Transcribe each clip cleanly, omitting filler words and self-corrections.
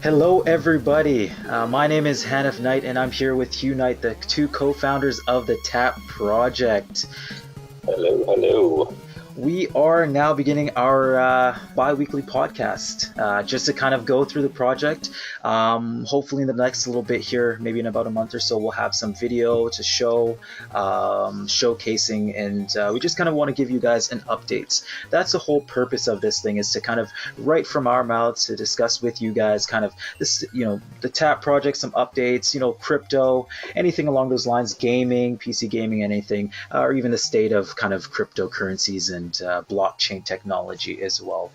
Hello, everybody. My name is Hanif Knight, and I'm here with Hugh Knight, the two co-founders of the TAP project. Hello, hello. We are now beginning our bi-weekly podcast, just to kind of go through the project. Hopefully in the next little bit here, maybe in about a month or so, we'll have some video to show, showcasing, and we just kind of want to give you guys an update. That's the whole purpose of this thing, is to kind of right from our mouths to discuss with you guys kind of this, the TAP project, some updates, crypto, anything along those lines, gaming, PC gaming, anything, or even the state of kind of cryptocurrencies and blockchain technology as well.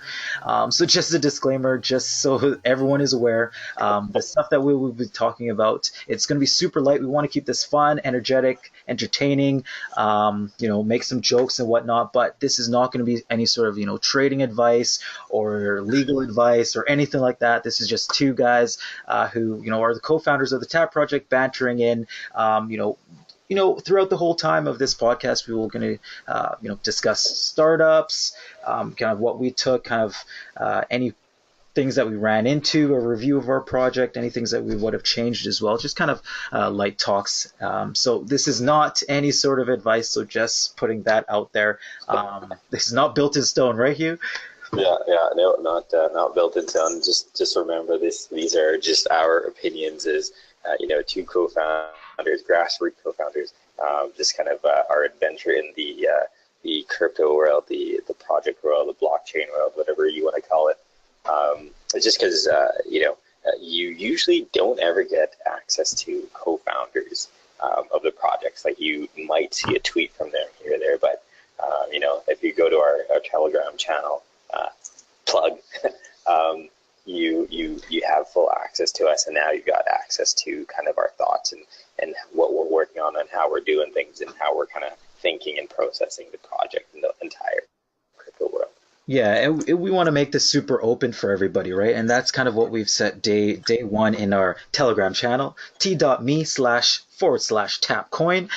So just a disclaimer, just so everyone is aware, the stuff that we will be talking about, it's going to be super light. We want to keep this fun, energetic, entertaining, make some jokes and whatnot, but this is not going to be any sort of, trading advice or legal advice or anything like that. This is just two guys who, are the co-founders of the TAP project, bantering in, throughout the whole time of this podcast, we were going to, discuss startups, kind of what we took, kind of any things that we ran into, a review of our project, any things that we would have changed as well, just kind of light talks. So this is not any sort of advice, so just putting that out there. This is not built in stone, right, Hugh? Yeah, no, not built in stone. Just remember this. These are just our opinions as two co-founders, grassroots co-founders. Just kind of our adventure in the crypto world, the project world, the blockchain world, whatever you want to call it. It's just because you usually don't ever get access to co-founders of the projects. Like you might see a tweet from them here or there, but if you go to our Telegram channel, plug, you have full access to us, and now you've got access to kind of our thoughts and what we're working on and how we're doing things and how we're kind of thinking and processing the project and the entire crypto world. Yeah, and we want to make this super open for everybody, right? And that's kind of what we've set day one in our Telegram channel, t.me//tapcoin,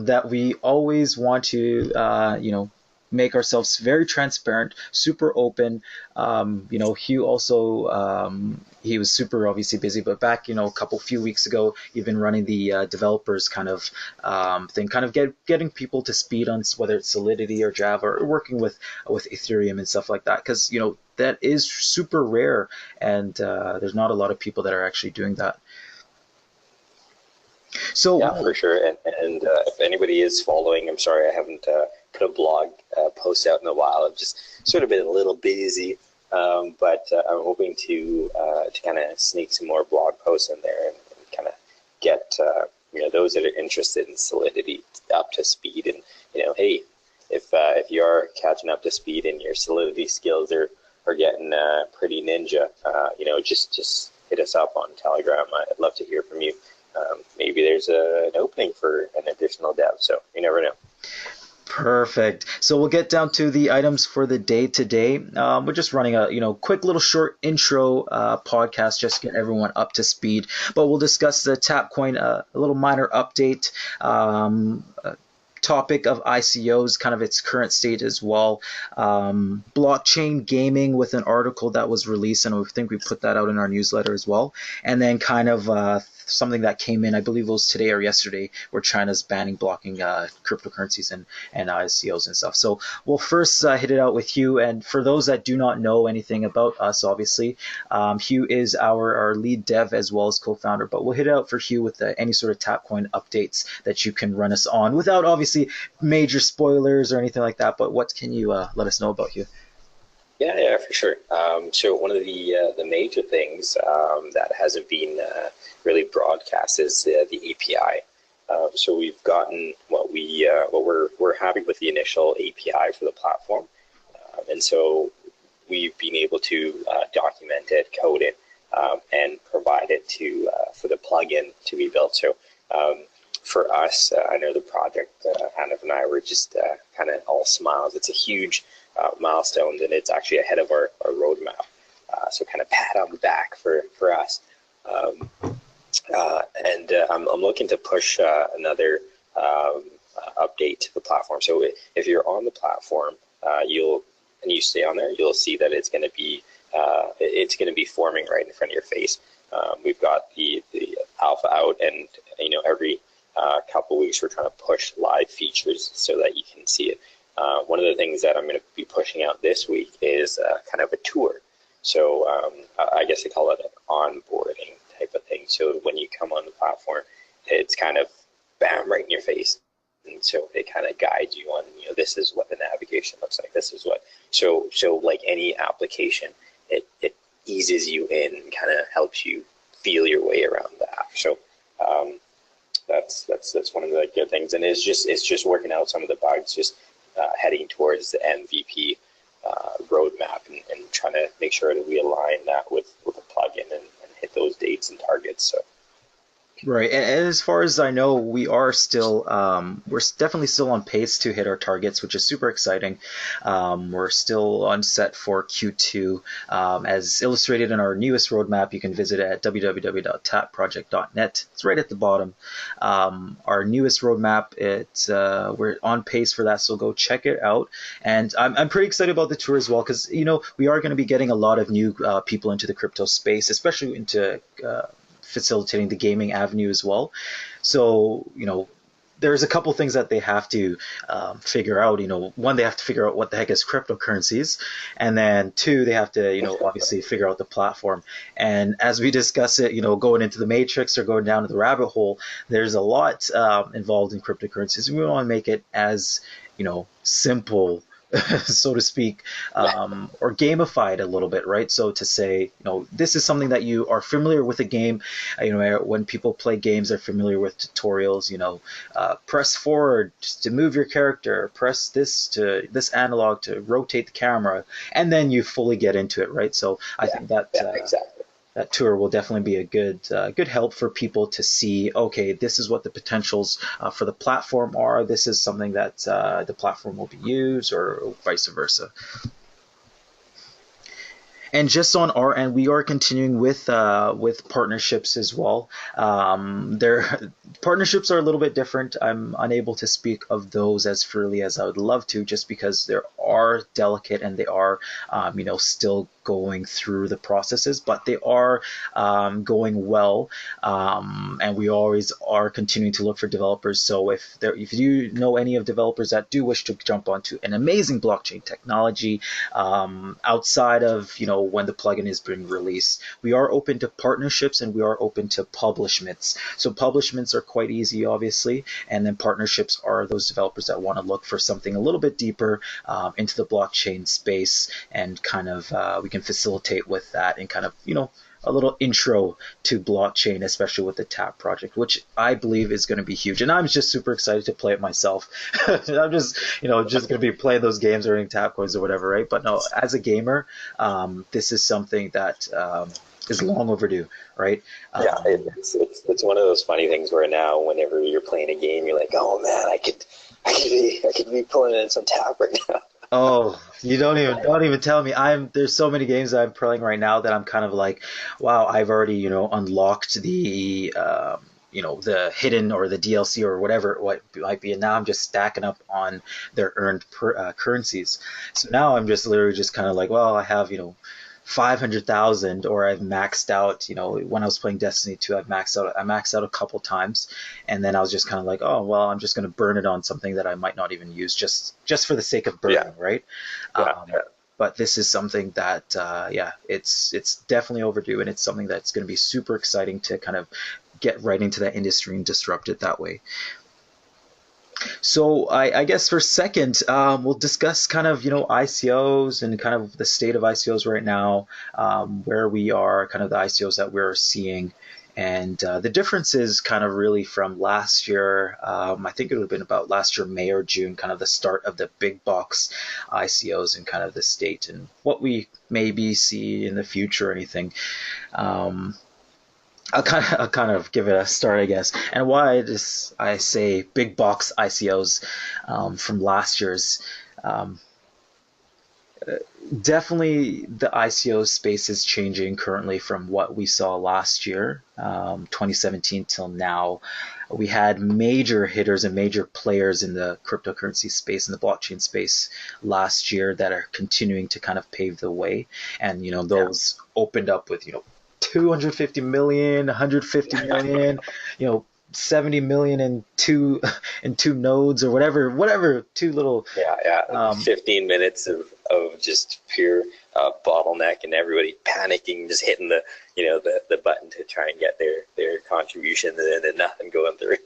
that we always want to, make ourselves very transparent, super open. Hugh also, he was super obviously busy, but back, a few weeks ago, you've been running the developers kind of thing, kind of getting people to speed on whether it's Solidity or Java, or working with Ethereum and stuff like that, because, that is super rare, and there's not a lot of people that are actually doing that. So Yeah, for sure. And if anybody is following, I'm sorry I haven't put a blog post out in a while. I've just sort of been a little busy, but I'm hoping to kind of sneak some more blog posts in there and kind of get those that are interested in Solidity up to speed. And hey, if you are catching up to speed and your Solidity skills are getting pretty ninja, just hit us up on Telegram. I'd love to hear from you. Maybe there's an opening for an additional dev, so you never know. Perfect. So we'll get down to the items for the day today. We're just running a quick little short intro podcast just to get everyone up to speed. But we'll discuss the Tapcoin, a little minor update. Topic of ICOs, kind of its current state as well. Blockchain gaming with an article that was released, and I think we put that out in our newsletter as well. And then kind of something that came in, I believe it was today or yesterday, where China's blocking cryptocurrencies and ICOs and stuff. So we'll first hit it out with Hugh. And for those that do not know anything about us, obviously, Hugh is our lead dev as well as co-founder. But we'll hit it out for Hugh with any sort of Tapcoin updates that you can run us on without obviously major spoilers or anything like that. But what can you let us know about, Hugh? Yeah, for sure. So one of the major things that hasn't been really broadcast is the API. So we've gotten what we're happy with the initial API for the platform, and so we've been able to document it, code it, and provide it for the plugin to be built. So for us, I know the project, Anna and I were just kind of all smiles. It's a huge milestone, and it's actually ahead of our roadmap. So kind of pat on the back for us. And I'm looking to push another update to the platform. So if you're on the platform, you stay on there, you'll see that it's going to be it's going to be forming right in front of your face. We've got the alpha out, and every couple weeks we're trying to push live features so that you can see it. One of the things that I'm going to be pushing out this week is kind of a tour. So I guess they call it an onboarding type of thing. So when you come on the platform, it's kind of bam right in your face. And so it kind of guides you on, this is what the navigation looks like. This is what, so like any application, it eases you in and kind of helps you feel your way around the app. So that's one of the good things. And it's just working out some of the bugs, just heading towards the MVP roadmap and trying to make sure that we align that with a plugin and hit those dates and targets. So. Right, and as far as I know, we are still definitely still on pace to hit our targets, which is super exciting. We're still on set for Q2, as illustrated in our newest roadmap. You can visit it at www.tapproject.net. It's right at the bottom. Our newest roadmap, we're on pace for that, so go check it out. And I'm pretty excited about the tour as well, because we are going to be getting a lot of new people into the crypto space, especially into facilitating the gaming avenue as well. So, there's a couple things that they have to figure out. One, they have to figure out what the heck is cryptocurrencies, and then two, they have to, obviously figure out the platform. And as we discuss it, going into the matrix or going down to the rabbit hole, there's a lot involved in cryptocurrencies. We want to make it as, simple so to speak, or gamified a little bit, right? So to say, this is something that you are familiar with a game. When people play games, they're familiar with tutorials. Press forward to move your character, press this analog to rotate the camera, and then you fully get into it, right? So I think that exactly. That tour will definitely be a good help for people to see, okay, this is what the potentials for the platform are. This is something that the platform will be used, or vice versa. And just on our end, we are continuing with partnerships as well. Partnerships are a little bit different. I'm unable to speak of those as freely as I would love to, just because they are delicate and they are, still going through the processes, but they are going well. And we always are continuing to look for developers. So if you know any of developers that do wish to jump onto an amazing blockchain technology outside of when the plugin is being released, we are open to partnerships and we are open to publishments. So publishments are quite easy, obviously, and then partnerships are those developers that want to look for something a little bit deeper into the blockchain space, and kind of we can facilitate with that, and kind of a little intro to blockchain, especially with the Tap project, which I believe is going to be huge. And I'm just super excited to play it myself. I'm just going to be playing those games, earning Tap coins or whatever, right? But no, as a gamer, this is something that is long overdue, right? Yeah, it's one of those funny things where now, whenever you're playing a game, you're like, oh man, I could be pulling in some Tap right now. Oh, you don't even tell me. There's so many games that I'm playing right now that I'm kind of like, wow, I've already, unlocked the the hidden or the DLC or whatever it might be, and now I'm just stacking up on their earned currencies. So now I'm just literally just kind of like, well, I have 500,000, or I've maxed out. When I was playing Destiny 2, I maxed out a couple times, and then I was just kind of like, oh well, I'm just going to burn it on something that I might not even use, just for the sake of burning, right? Yeah. But this is something that, it's definitely overdue, and it's something that's going to be super exciting to kind of get right into that industry and disrupt it that way. So I guess for second, we'll discuss kind of ICOs and kind of the state of ICOs right now, where we are, kind of the ICOs that we're seeing, and the difference is kind of really from last year. I think it would have been about last year, May or June, kind of the start of the big box ICOs and kind of the state and what we maybe see in the future or anything. I'll kind of give it a start, I guess. And why I say big box ICOs from last year's. Definitely the ICO space is changing currently from what we saw last year, 2017 till now. We had major hitters and major players in the cryptocurrency space and the blockchain space last year that are continuing to kind of pave the way. And, Yeah. those opened up with, 250 million, 150 million, 70 million in two nodes or whatever, two little, Yeah, yeah. um, 15 minutes of just pure bottleneck and everybody panicking, just hitting the button to try and get their contribution, and then nothing going through.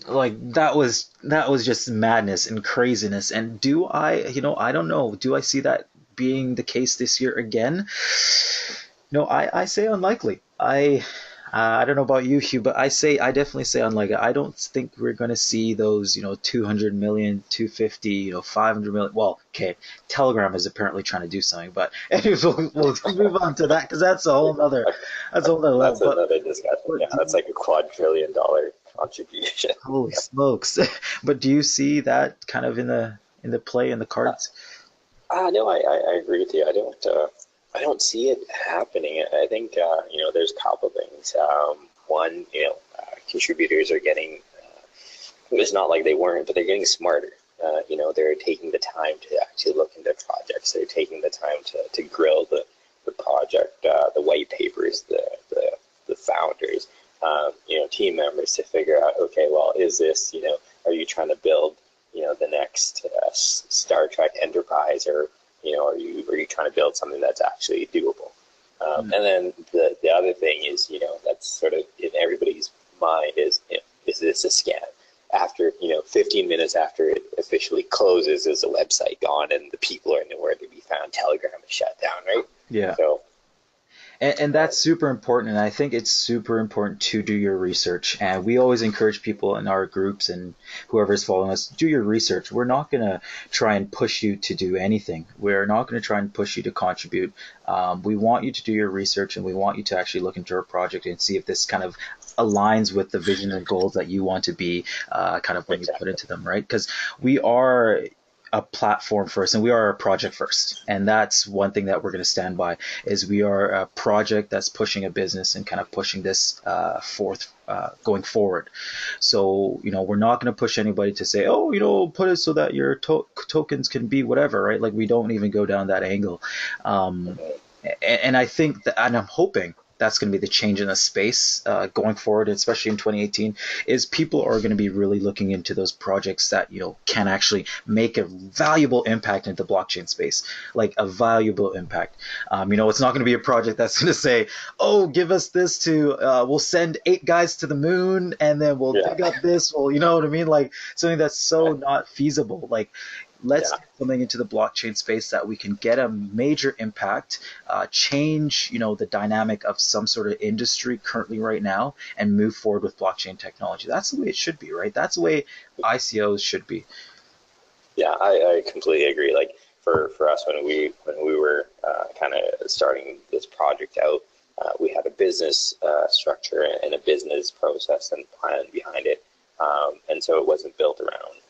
like that was just madness and craziness. And do I don't know, do I see that being the case this year again? No, I say unlikely. I don't know about you, Hugh, but I definitely say unlikely. I don't think we're going to see those 200 million, 250, 500 million. Well, okay, Telegram is apparently trying to do something, but anyways, we'll move on to that because that's a whole other level. That's another discussion. But Yeah, that's like a $250 contribution. holy smokes! But do you see that kind of in the play in the cards? No, I agree with you. I don't see it happening. I think there's a couple things. One, contributors are getting. It's not like they weren't, but they're getting smarter. They're taking the time to actually look into projects. They're taking the time to grill the project, the white papers, the founders, team members to figure out, okay, well, is this, are you trying to build, the next Star Trek Enterprise, or, are you trying to build something that's actually doable? And then the other thing is, that's sort of in everybody's mind is this a scam? After 15 minutes after it officially closes, is the website gone and the people are nowhere to be found? Telegram is shut down, right? Yeah. So And that's super important. And I think it's super important to do your research. And we always encourage people in our groups and whoever's following us, do your research. We're not going to try and push you to do anything. We're not going to try and push you to contribute. We want you to do your research, and we want you to actually look into our project and see if this kind of aligns with the vision and goals that you want to be kind of when you put into them, right? Because we are a platform first and we are a project first, and that's one thing that we're going to stand by, is we are a project that's pushing a business and kind of pushing this forth going forward. So we're not going to push anybody to say, oh, put it so that your tokens can be whatever, right? Like, we don't even go down that angle. And I think that, and I'm hoping that's going to be the change in the space going forward, especially in 2018, is people are going to be really looking into those projects that can actually make a valuable impact into the blockchain space, like a valuable impact. It's not going to be a project that's going to say, oh, give us this to we'll send 8 guys to the moon and then we'll dig up this. Well, you know what I mean? Like, something that's so not feasible. Like, let's get something into the blockchain space that we can get a major impact, change, the dynamic of some sort of industry currently right now, and move forward with blockchain technology. That's the way it should be, right? That's the way ICOs should be. Yeah, I completely agree. Like for us, when we were kind of starting this project out, we had a business structure and a business process and plan behind it, and so it wasn't built around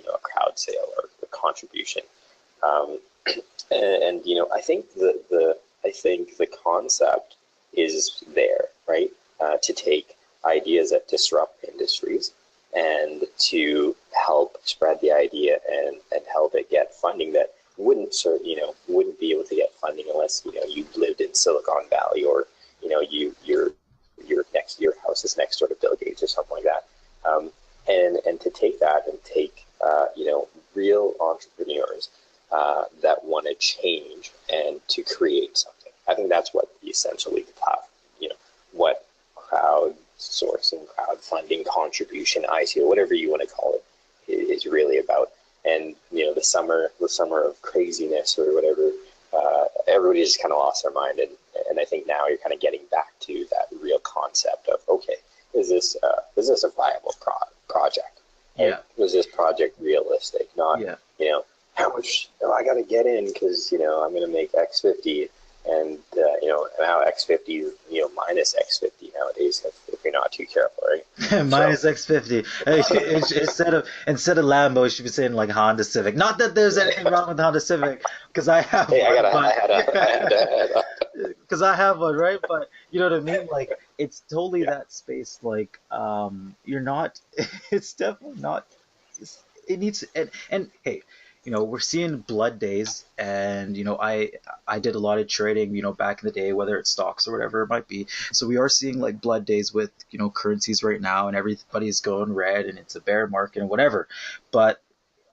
a crowd sale or a contribution. And I think the concept is there, right? To take ideas that disrupt industries and to help spread the idea and help it get funding that wouldn't be able to get funding unless you lived in Silicon Valley, or your house is next door to Bill Gates or something like that. And to take that and take real entrepreneurs that want to change and to create something. I think that's what essentially what crowdsourcing, crowdfunding, contribution, ICO, whatever you want to call it, is really about. And the summer of craziness or whatever, everybody just kind of lost their mind, and I think now you're kind of getting back to that real concept of, okay, is this a viable project? Yeah. Like, was this project realistic? Not how much I got to get in because I'm going to make X50, and now X50 minus X50 nowadays if you're not too careful, right? So Minus X50. Instead of Lambo, you should be saying like Honda Civic. Not that there's anything wrong with Honda Civic, because I have hey, one, I but had a, I had a because I have one, right? But you know what I mean? Like it's totally yeah, that space. Like you're not. It's definitely not. It needs and hey, you know we're seeing blood days, and you know I did a lot of trading, you know, back in the day, whether it's stocks or whatever it might be. So we are seeing like blood days with you know currencies right now, and everybody's going red, and it's a bear market and whatever. But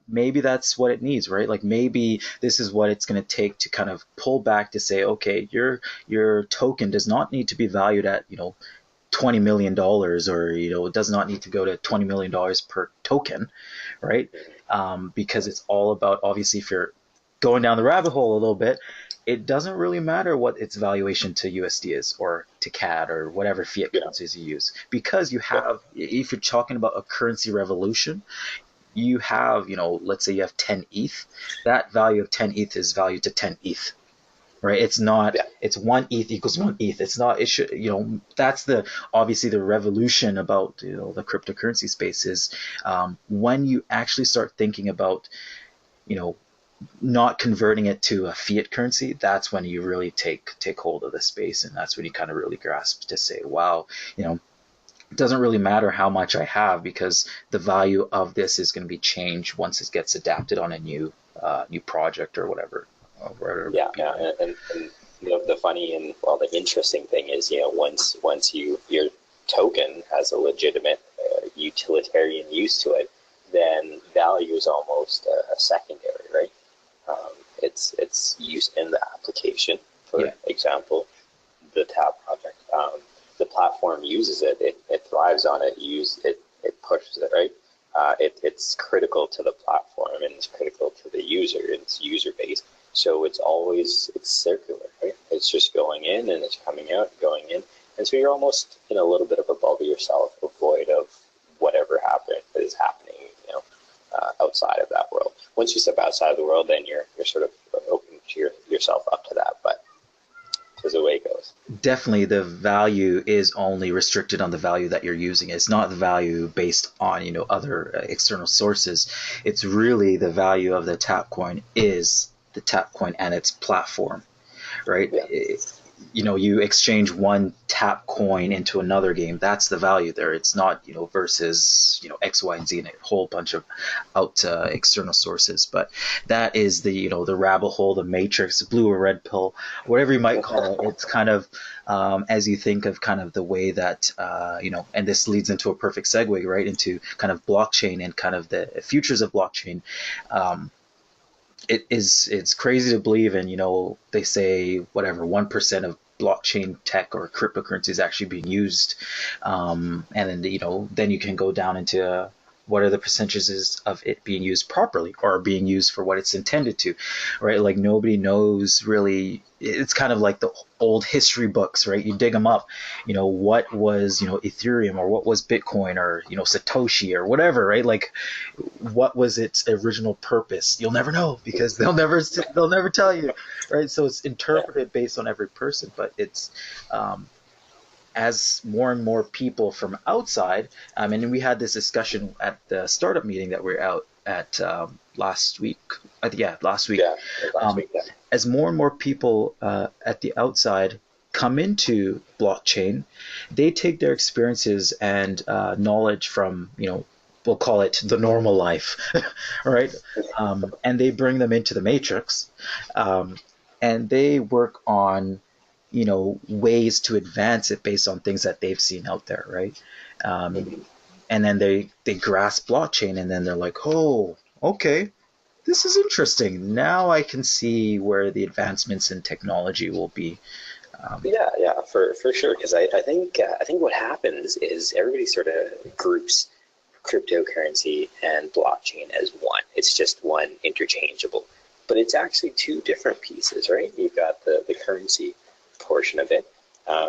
maybe that's what it needs, right? Like maybe this is what it's going to take to kind of pull back to say, okay, your token does not need to be valued at you know $20 million, or you know it does not need to go to $20 million per token, right? Because it's all about, obviously, if you're going down the rabbit hole a little bit, it doesn't really matter what its valuation to USD is, or to CAD, or whatever fiat yeah, currencies you use, because you yeah, have, if you're talking about a currency revolution, you have, you know, let's say you have 10 ETH, that value of 10 ETH is valued to 10 ETH, right? It's not, yeah, it's one ETH equals one ETH. It's not, it should, you know, that's the, obviously the revolution about, you know, the cryptocurrency space is when you actually start thinking about, you know, not converting it to a fiat currency, that's when you really take hold of the space. And that's when you kind of really grasp to say, wow, you know, it doesn't really matter how much I have, because the value of this is going to be changed once it gets adapted on a new project or whatever. yeah, yeah. And the funny and well, the interesting thing is, you know, once your token has a legitimate utilitarian use to it, then value is almost a secondary, right? It's used in the application. For Yeah, example, the Tab project. The platform uses it. It thrives on it. It pushes it, right. It's critical to the platform, and it's critical to the user and its user base. So it's circular, right? It's just going in and it's coming out, going in, and so you're almost in a little bit of a bubble yourself, void of whatever is happening, outside of that world. Once you step outside of the world, then you're sort of opening yourself up to that. But is the way it goes. definitely the value is only restricted on the value that you're using. It's not the value based on, you know, other external sources. It's really the value of the tap coin is the tap coin and its platform, right? Yeah. You know, you exchange one tap coin into another game. That's the value there. It's not, you know, versus, you know, X, Y, and Z and a whole bunch of out external sources. But that is the, you know, the rabbit hole, the matrix, blue or red pill, whatever you might call it. It's kind of as you think of kind of the way that, you know, and this leads into a perfect segue, right, into kind of blockchain and kind of the futures of blockchain. It's crazy to believe, and you know they say whatever 1% of blockchain tech or cryptocurrency is actually being used, and then you know then you can go down into what are the percentages of it being used properly or being used for what it's intended to, right? Like nobody knows really. It's kind of like the old history books, right? You dig them up, you know, what was, you know, Ethereum, or what was Bitcoin, or, you know, Satoshi or whatever, right? Like what was its original purpose? You'll never know, because they'll never tell you, right? So it's interpreted based on every person, but it's as more and more people from outside, and we had this discussion at the startup meeting that we're out at last week. Yeah, last week. Yeah, last Um, week. Yeah. as more and more people at the outside come into blockchain, they take their experiences and knowledge from, you know, we'll call it the normal life, right? And they bring them into the matrix, um, and they work on, you know, ways to advance it based on things that they've seen out there, right? Um, and then they grasp blockchain, and then they're like, oh, okay, this is interesting. Now I can see where the advancements in technology will be. Yeah, for sure. Because I think what happens is everybody sort of groups cryptocurrency and blockchain as one. It's just one interchangeable, but it's actually two different pieces, right? You've got the currency portion of it,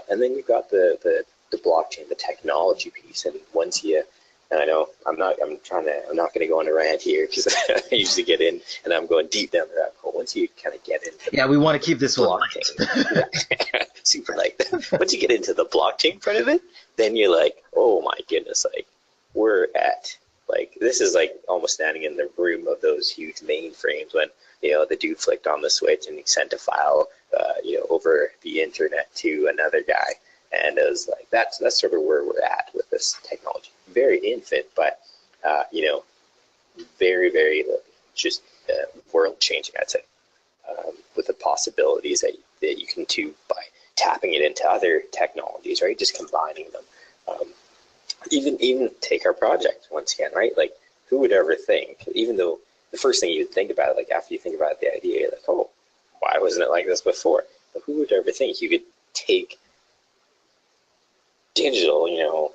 and then you've got the blockchain, the technology piece. And once you And I know I'm not going to go on a rant here because I usually get in and I'm going deep down the rabbit hole. Once you kind of get into Yeah, we want to keep this one blockchain, yeah, super light. Once you get into the blockchain part of it, then you're like, oh my goodness, like we're at like this is like almost standing in the room of those huge mainframes when the dude flicked on the switch and he sent a file over the internet to another guy. And it was like that's sort of where we're at with this technology. Very infant, but very, very just world changing. I'd say with the possibilities that you can do by tapping it into other technologies, right? Just combining them. Even take our project once again, right? Like who would ever think? Even though the first thing you'd think about, like after you think about the idea, you're like, oh, why wasn't it like this before? But who would ever think you could take digital,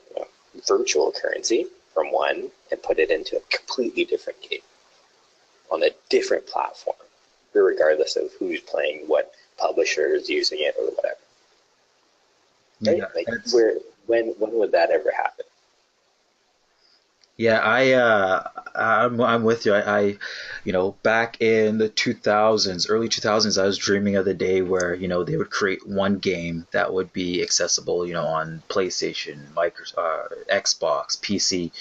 virtual currency from one and put it into a completely different game on a different platform, regardless of who's playing, what publisher is using it, or whatever. Right? Yeah, like when would that ever happen? Yeah, I'm with you. Back in the 2000s, early 2000s, I was dreaming of the day where, they would create one game that would be accessible, on PlayStation, Xbox, PC.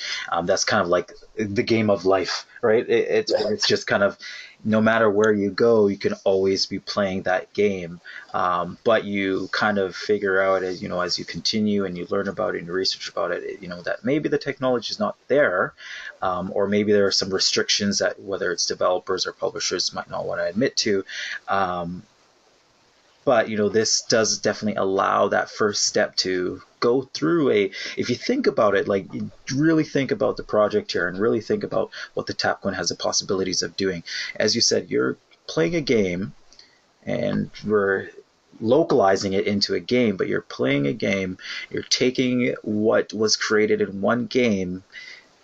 That's kind of like the game of life, right? It's just kind of no matter where you go, you can always be playing that game. But you kind of figure out as you continue and you learn about it and you research about it, that maybe the technology is not there, or maybe there are some restrictions that whether it's developers or publishers might not want to admit to. But this does definitely allow that first step to go through if you think about it, like you really think about the project here and really think about what the Tapcoin has the possibilities of doing. As you said, you're playing a game and we're localizing it into a game, but you're playing a game, you're taking what was created in one game,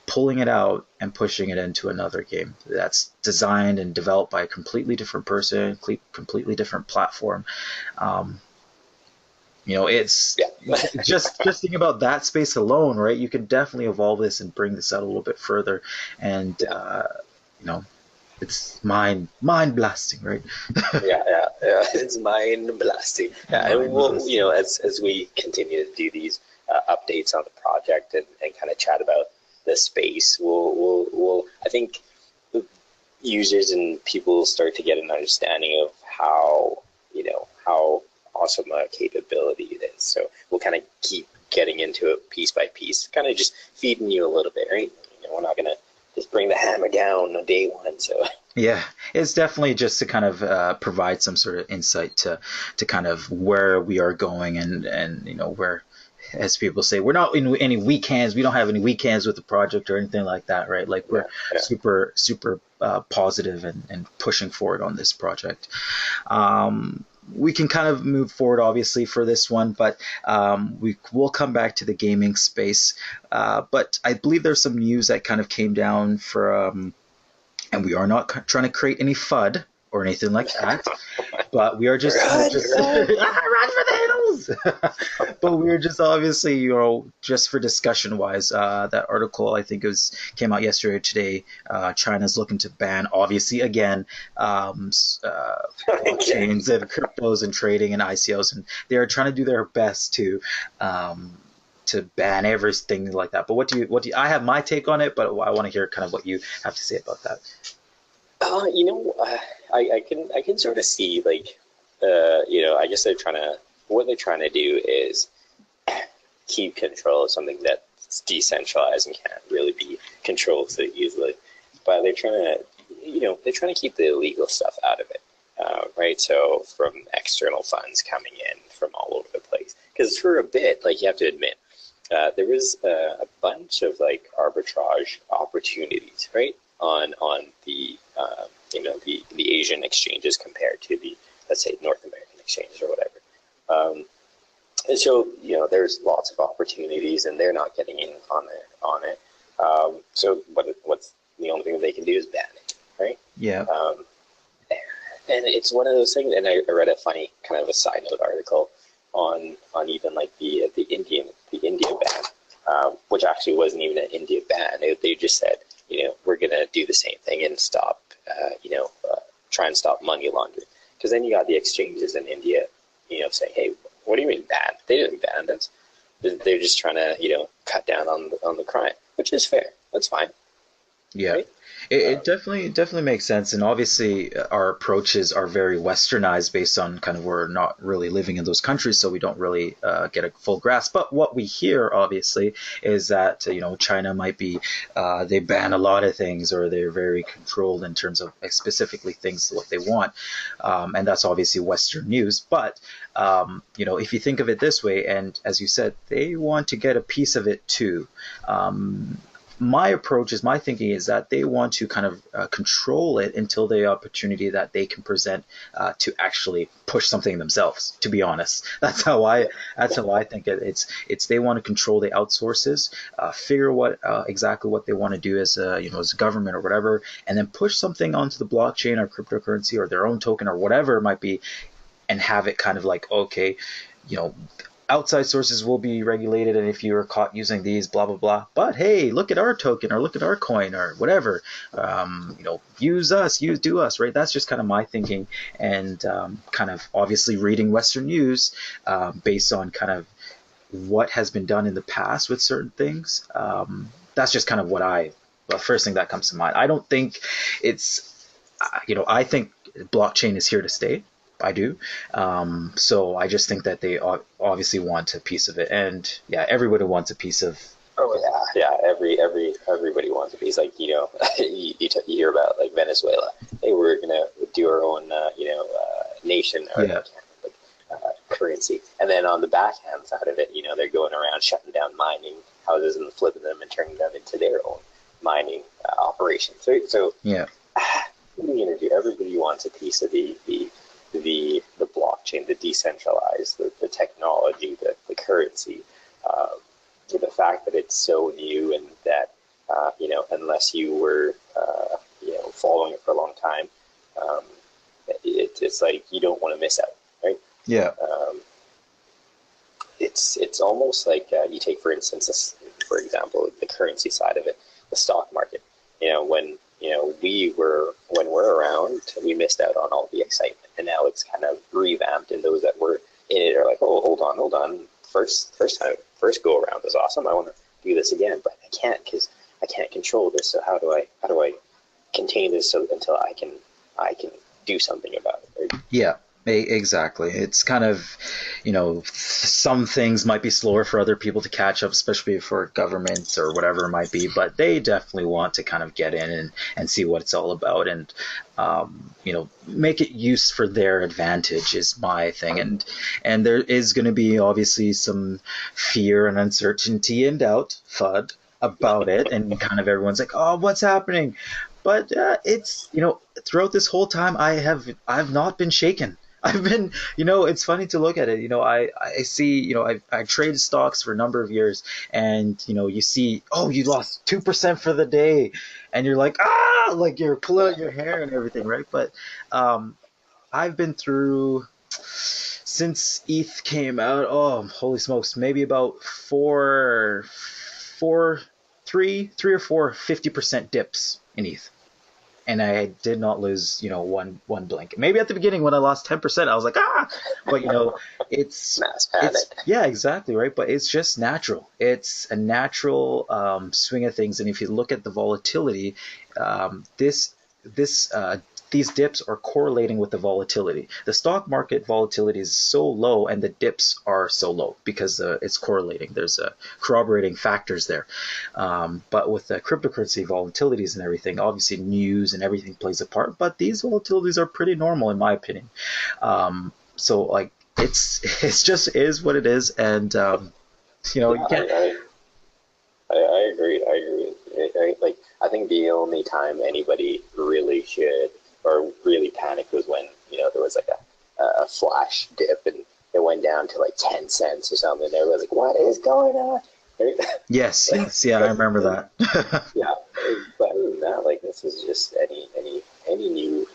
pulling it out and pushing it into another game that's designed and developed by a completely different person, completely different platform. It's just thinking about that space alone, right? You can definitely evolve this and bring this out a little bit further, and it's mind blasting, right? yeah. It's mind blasting. Yeah, and we'll, as we continue to do these updates on the project and kind of chat about the space, we'll I think users and people start to get an understanding of how awesome a capability it is. So we'll kind of keep getting into it piece by piece, kind of just feeding you a little bit, right? We're not gonna just bring the hammer down on day one. So yeah, it's definitely just to kind of provide some sort of insight to kind of where we are going and where, as people say, we're not in any weak hands. We don't have any weak hands with the project or anything like that, right? Like we're super positive and pushing forward on this project. We can kind of move forward, obviously, for this one, but we will come back to the gaming space. But I believe there's some news that kind of came down and we are not trying to create any FUD or anything like that, but we are just run for the hills. But we were just obviously, just for discussion wise, that article I think came out yesterday or today. China's looking to ban, obviously again, blockchains and cryptos and trading and ICOs, and they are trying to do their best to ban everything like that. But what do you? I have my take on it, but I want to hear kind of what you have to say about that. I can sort of see I guess what they're trying to do is keep control of something that's decentralized and can't really be controlled so easily. But they're trying to keep the illegal stuff out of it, right? So from external funds coming in from all over the place, because for a bit, you have to admit, there was a bunch of arbitrage opportunities, right, on the the Asian exchanges compared to the, let's say, North American exchanges or whatever. And so there's lots of opportunities, and they're not getting in on it. So what's the only thing that they can do is ban it, right? Yeah. And it's one of those things. And I read a funny kind of a side note article on even the India ban, which actually wasn't even an India ban. They just said, we're going to do the same thing and stop, try and stop money laundering. Because then you got the exchanges in India, saying, hey, what do you mean ban? They didn't ban us. They're just trying to, cut down on the crime, which is fair. That's fine. Yeah. Right? It definitely makes sense, and obviously our approaches are very westernized based on kind of we're not really living in those countries, so we don't really get a full grasp. But what we hear, obviously, is that China might be they ban a lot of things, or they're very controlled in terms of specifically things what they want, and that's obviously Western news. But if you think of it this way, and as you said, they want to get a piece of it too. My thinking is that they want to kind of control it until the opportunity that they can present to actually push something themselves. To be honest, that's how I think it. It's they want to control the outsources, figure what exactly what they want to do as as a government or whatever, and then push something onto the blockchain or cryptocurrency or their own token or whatever it might be, and have it kind of like, okay, outside sources will be regulated, and if you are caught using these, blah blah blah. But hey, look at our token or look at our coin or whatever. Use us, do us, right? That's just kind of my thinking, and kind of obviously reading Western news based on kind of what has been done in the past with certain things. That's just kind of the first thing that comes to mind. I don't think it's, I think blockchain is here to stay. I do. So I just think that they obviously want a piece of it, and yeah, everybody wants a piece of. Oh yeah. Everybody wants a piece. Like you hear about like Venezuela. Hey, we're gonna do our own nation or currency, and then on the backhand side of it, they're going around shutting down mining houses and flipping them and turning them into their own mining operations. Right? So yeah, what are you gonna do? Everybody wants a piece of the blockchain, the decentralized, the technology, the currency, the fact that it's so new and that unless you were following it for a long time, it's like you don't want to miss out, right? Yeah. It's almost like you take for example the currency side of it, the stock market. When we're around, we missed out on all the excitement, and now it's kind of revamped, and those that were in it are like, oh, hold on, first go around was awesome. I want to do this again, but I can't because I can't control this. So how do I contain this until I can do something about it? Right? Yeah. Exactly. It's kind of, some things might be slower for other people to catch up, especially for governments or whatever it might be, but they definitely want to kind of get in and see what it's all about, and, make it use for their advantage is my thing. And there is going to be obviously some fear and uncertainty and doubt, FUD, about it. And kind of everyone's like, oh, what's happening? But it's, throughout this whole time, I've not been shaken. I've been, it's funny to look at it. I see, I traded stocks for a number of years, and, you see, oh, you lost 2% for the day. And you're like, like you're pulling out your hair and everything, right? But I've been through, since ETH came out, oh, holy smokes, maybe about three or four 50% dips in ETH. And I did not lose, one blink. Maybe at the beginning when I lost 10%, I was like, but it's mass panic. Yeah, exactly, right. But it's just natural. It's a natural swing of things. And if you look at the volatility, this these dips are correlating with the volatility. The stock market volatility is so low, and the dips are so low because it's correlating. There's corroborating factors there. But with the cryptocurrency volatilities and everything, obviously news and everything plays a part. But these volatilities are pretty normal, in my opinion. So like it's just is what it is, and you can't. I agree. I think the only time anybody really should or really panicked was when there was like a flash dip and it went down to like 10 cents or something. They were like, "What is going on?" Right? Yes, yeah, I remember that. Yeah, but other than that, like this is just any new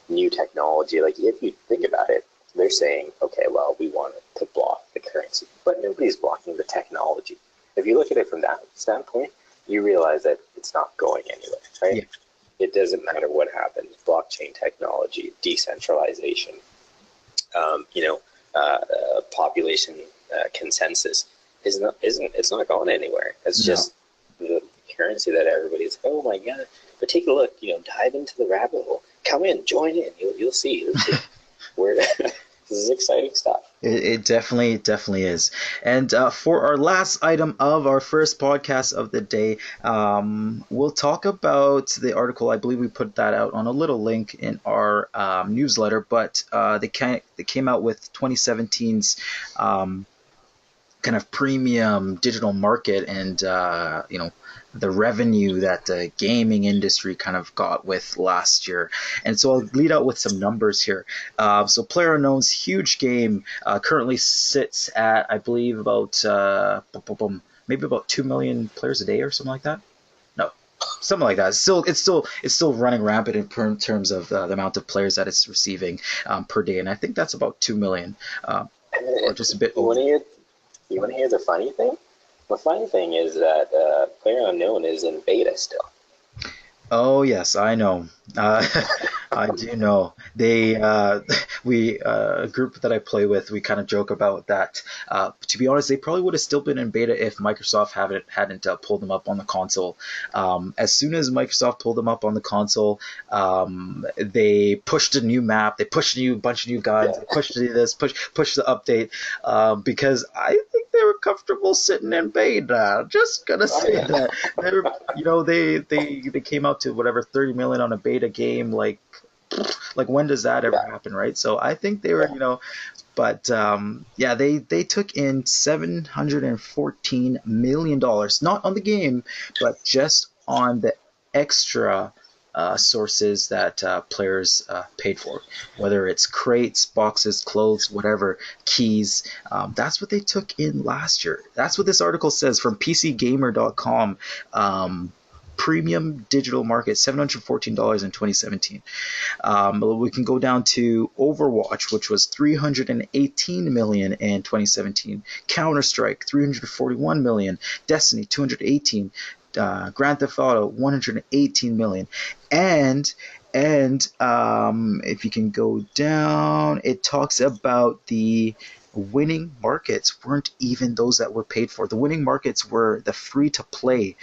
new technology. Like if you think about it, they're saying, okay, well, we want to block the currency, but nobody's blocking the technology. if you look at it from that standpoint, you realize that it's not going anywhere, right? Yeah. It doesn't matter what happens. Blockchain technology, decentralization, population consensus it's not going anywhere. It's just the currency that everybody's like, oh my god. But take a look, dive into the rabbit hole. Come in, join in. You'll see. This is exciting stuff. It definitely is. And for our last item of our first podcast of the day, we'll talk about the article. I believe we put that out on a little link in our newsletter, but they came out with 2017's kind of premium digital market and the revenue that the gaming industry kind of got with last year. And so I'll lead out with some numbers here. So PlayerUnknown's huge game currently sits at, I believe, about maybe about 2 million players a day or something like that. No, something like that. It's still running rampant in terms of the amount of players that it's receiving per day, and I think that's about 2 million, or just a bit over. You want to hear the funny thing? The funny thing is that PlayerUnknown is in beta still. Oh yes, I know. I do know. A group that I play with, we kind of joke about that. To be honest, they probably would have still been in beta if Microsoft hadn't pulled them up on the console. As soon as Microsoft pulled them up on the console, they pushed a new map, they pushed a bunch of new guides, they pushed pushed the update, because I think they were comfortable sitting in beta. Just gonna say that. They came out to whatever 30 million on a beta game. Like when does that ever happen, right? So I think they were, but they took in $714 million, not on the game, but just on the extra sources that players paid for, whether it's crates, boxes, clothes, whatever, keys. That's what they took in last year. That's what this article says from PCGamer.com. Premium digital market, $714 in 2017. We can go down to Overwatch, which was $318 million in 2017. Counter-Strike, $341 million. Destiny, $218 million. Grand Theft Auto, $118 million. And if you can go down, it talks about the winning markets weren't even those that were paid for. The winning markets were the free-to-play.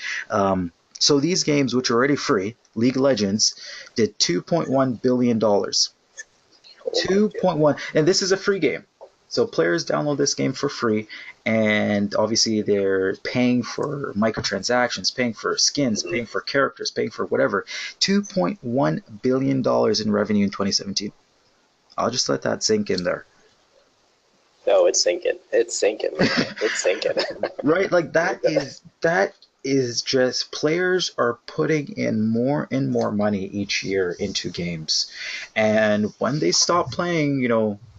So these games, which are already free, League of Legends, did $2.1 billion. 2.1, and this is a free game. So players download this game for free, and obviously they're paying for microtransactions, paying for skins, paying for characters, paying for whatever. $2.1 billion in revenue in 2017. I'll just let that sink in there. No, it's sinking. It's sinking. It's sinking. Right? Like that is just players are putting in more and more money each year into games. And when they stop playing,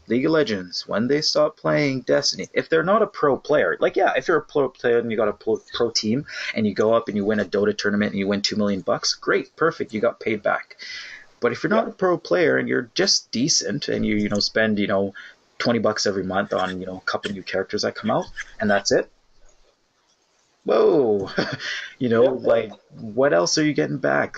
League of Legends, when they stop playing Destiny, if they're not a pro player, if you're a pro player and you got a pro team and you go up and you win a Dota tournament and you win $2 million, great, perfect, you got paid back. But if you're not a pro player and you're just decent and you spend, $20 every month on, a couple new characters that come out, and that's it. Whoa, what else are you getting back?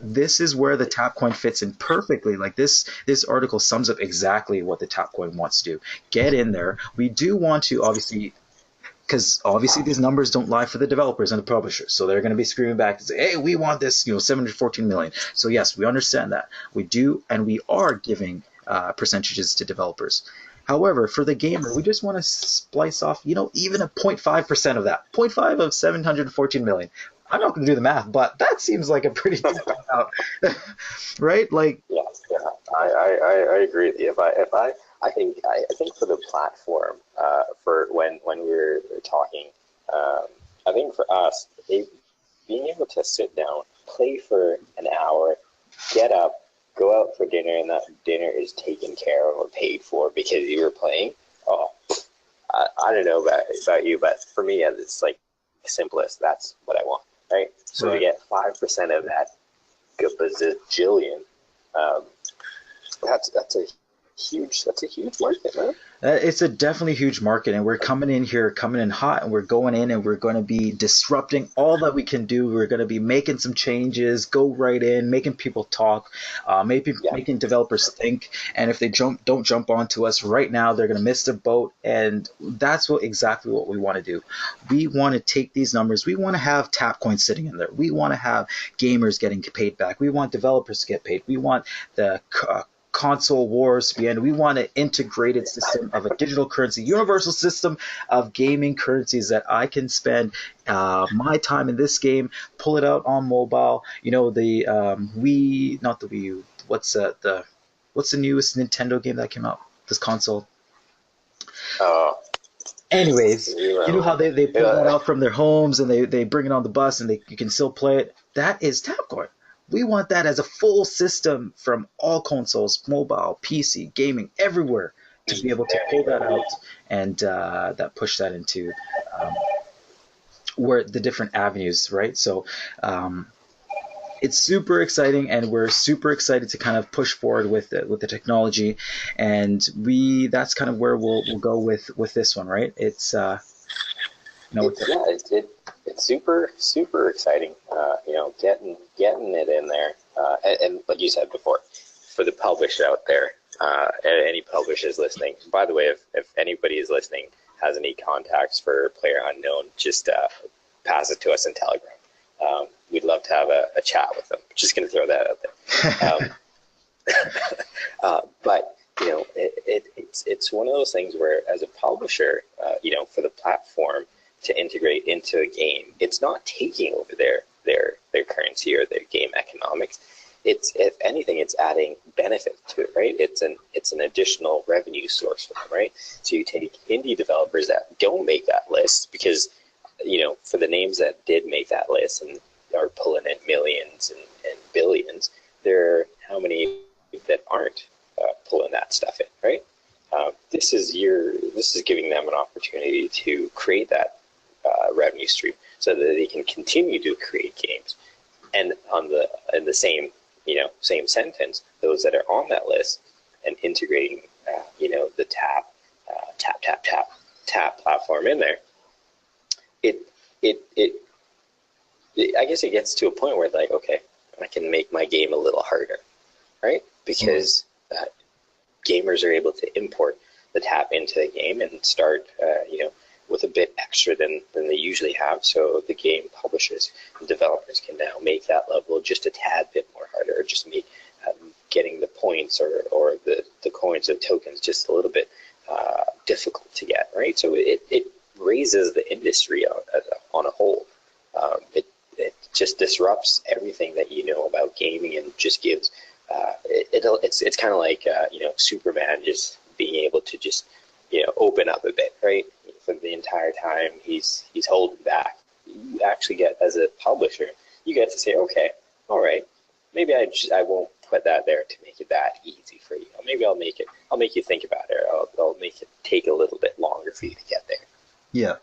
This is where the Tapcoin fits in perfectly. This article sums up exactly what the Tapcoin wants to do. Get in there. We do want to, obviously, because obviously these numbers don't lie for the developers and the publishers. So they're going to be screaming back and say, hey, we want this, $714 million. So yes, we understand that. We do, and we are giving percentages to developers. However, for the gamer, we just want to splice off, even a 0.5% of that. 0.5 of 714 million. I'm not going to do the math, but that seems like a pretty big amount, right? Yeah, I agree with you. I think for the platform, for when we're talking, I think for us, being able to sit down, play for an hour, get up, go out for dinner, and that dinner is taken care of or paid for because you were playing. Oh, I don't know about you, but for me, it's simplest. That's what I want, right? So to get 5% of that bazillion, that's a huge. That's a huge market, man. It's a definitely huge market, and we're coming in here, coming in hot, and we're going in, and we're going to be disrupting all that we can do. We're going to be making some changes, go right in, making people talk, maybe Yeah. making developers think. And if they don't jump onto us right now, they're going to miss the boat. And that's exactly what we want to do. We want to take these numbers. We want to have tap coins sitting in there. We want to have gamers getting paid back. We want developers to get paid. We want the console wars to be end. We want an integrated system of a digital currency, universal system of gaming currencies that I can spend my time in this game, pull it out on mobile. You know, the Wii, not the Wii U. What's the newest Nintendo game that came out? This console. Uh, Anyways, you know how they pull that yeah. out from their homes and they bring it on the bus and you can still play it. That is Tapcoin. We want that as a full system from all consoles, mobile, PC, gaming, everywhere, to be able to pull that out and that push that into where the different avenues, right? So it's super exciting, and we're super excited to kind of push forward with the technology, and that's kind of where we'll go with this one, right? It's It's super exciting. Getting it in there, and like you said before, for the publisher out there, any publishers listening. By the way, if anybody is listening has any contacts for Player Unknown, just pass it to us in Telegram. We'd love to have a chat with them. Just going to throw that out there. But it's one of those things where, as a publisher, for the platform to integrate into a game, it's not taking over their currency or their game economics. It's, if anything, it's adding benefit to it, right? It's an additional revenue source for them, right? So you take indie developers that don't make that list, because for the names that did make that list and are pulling in millions and billions, there are how many that aren't pulling that stuff in, right? This is giving them an opportunity to create that revenue stream so that they can continue to create games. And in the same sentence, those that are on that list and integrating the tap platform in there, I guess it gets to a point where, like, okay, I can make my game a little harder, right? Because gamers are able to import the tap into the game and start, with a bit extra than they usually have. So the game publishers and developers can now make that level just a tad bit more harder, or just make getting the points or the coins or tokens just a little bit difficult to get, right? So it raises the industry on a whole. It just disrupts everything that you know about gaming, and just gives it's kind of like Superman just being able to just open up a bit, right? For the entire time he's holding back. You actually get, as a publisher, you get to say, okay, all right, maybe I won't put that there to make it that easy for you. Maybe I'll make you think about it. Or I'll make it take a little bit longer for you to get there. Yeah.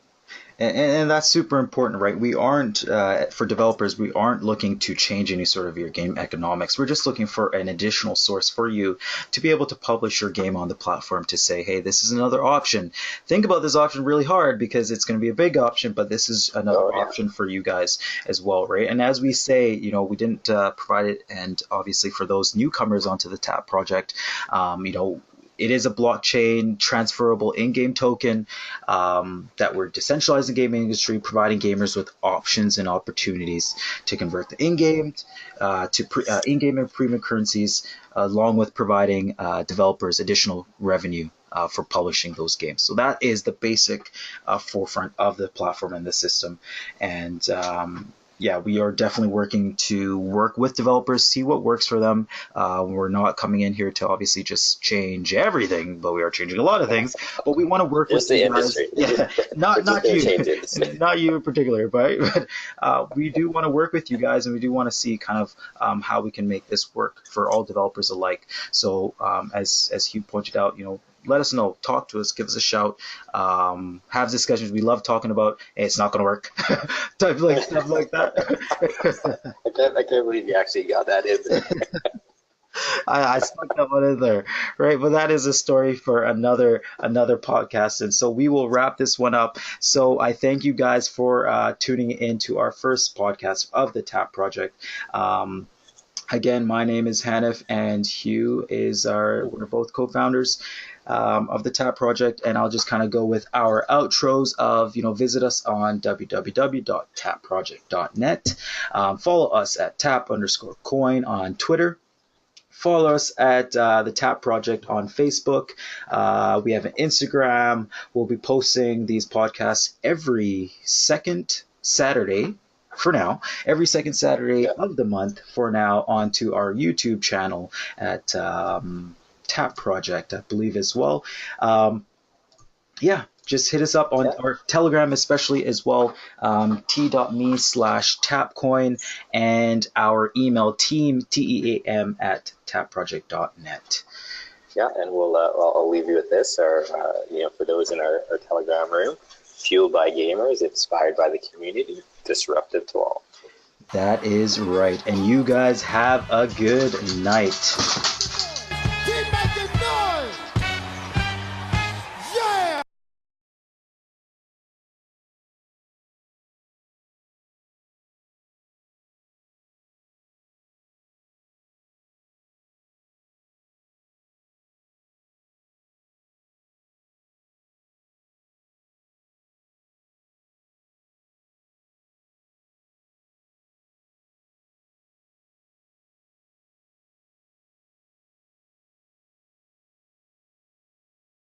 And that's super important, right? We aren't, for developers, we aren't looking to change any sort of your game economics. We're just looking for an additional source for you to be able to publish your game on the platform, to say, hey, this is another option. Think about this option really hard, because it's going to be a big option, but this is another option for you guys as well, right? And as we say, we didn't provide it, and obviously for those newcomers onto the TAP project, it is a blockchain transferable in-game token that we're decentralizing the gaming industry, providing gamers with options and opportunities to convert the in-game to in-game and premium currencies, along with providing developers additional revenue for publishing those games. So that is the basic forefront of the platform and the system. And we are definitely work with developers, see what works for them. We're not coming in here to obviously just change everything, but we are changing a lot of things. But we want to work with the you guys. industry. Yeah, not you, not you in particular, but we do want to work with you guys, and we do want to see kind of how we can make this work for all developers alike. So as Hugh pointed out, let us know, talk to us, give us a shout, have discussions. We love talking about, hey, it's not going to work, stuff like that. I can't believe you actually got that in there. I stuck that one in there, right? But that is a story for another podcast, and so we will wrap this one up. So I thank you guys for tuning into our first podcast of the TAP project. Um, Again, my name is Hanif, and Hugh is we're both co-founders of the TAP project. And I'll just kind of go with our outros of, visit us on www.tapproject.net. Follow us at tap_coin on Twitter. Follow us at the TAP Project on Facebook. We have an Instagram. We'll be posting these podcasts every second Saturday for now, every second Saturday of the month for now, onto our YouTube channel at TAP Project, I believe, as well. Yeah, just hit us up on our Telegram, especially as well, t.me/tapcoin, and our email team, team at tapproject.net. Yeah, and I'll leave you with this. For those in our Telegram room, fueled by gamers, inspired by the community, disruptive to all. That is right. And you guys have a good night.